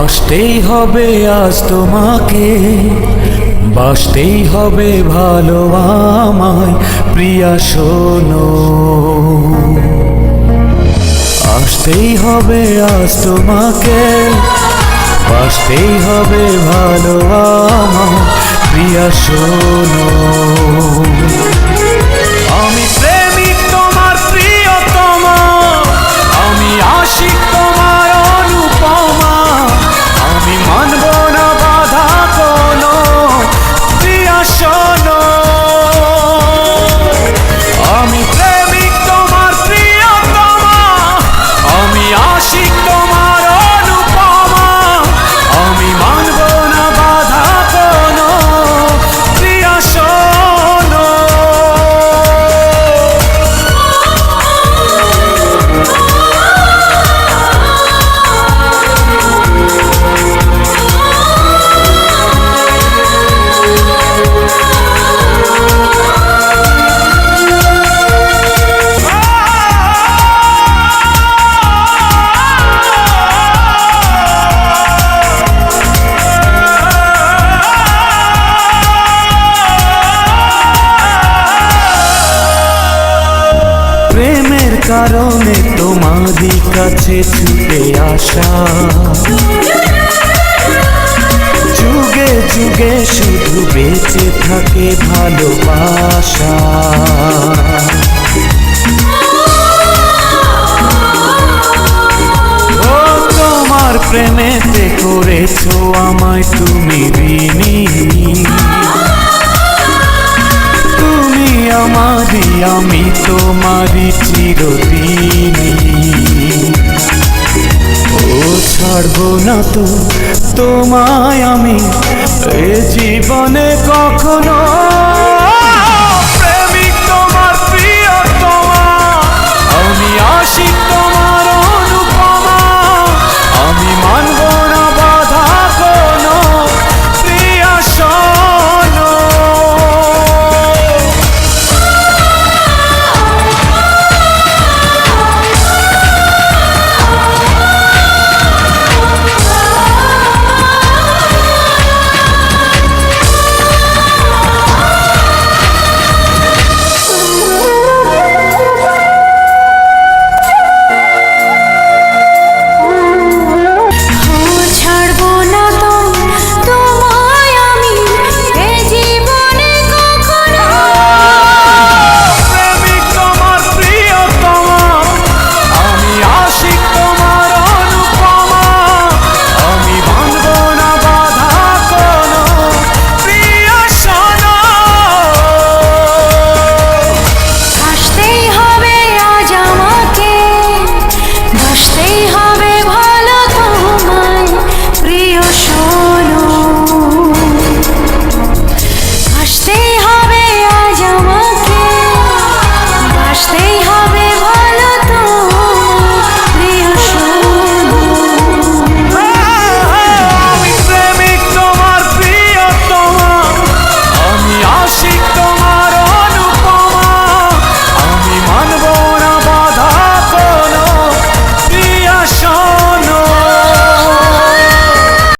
আসতেই হবে আজ তোমাকে, বাসতেই হবে ভালো আমায় প্রিয়া শোনো। আসতেই হবে আজ তোমাকে, বাসতেই হবে ভালো আমায় প্রিয়া শোনো। আমি প্রেমিক তোমার প্রিয়তমা, আমি আশিক তোমার অনুপমা, আমি মানব না বাধা কোনো প্রিয়া শোনো। আমি প্রেমিক তোমার প্রিয়তমা, আমি আশিক তোমার অনুপমা, আমি মানব না বাধা কোনো প্রিয়া শোনো। প্রেমের কারণে তোমারই কাছে ছুটে আসা, যুগে যুগে শুধু বেঁচে থাকে ভালোবাসা। ও তোমার প্রেমেতে করেছো আমায় তুমি ঋণী, আমারি আমি তোমারি চিরদিনই। ও ছাড়বো না তো তোমায় আমি এ জীবনে কখনো।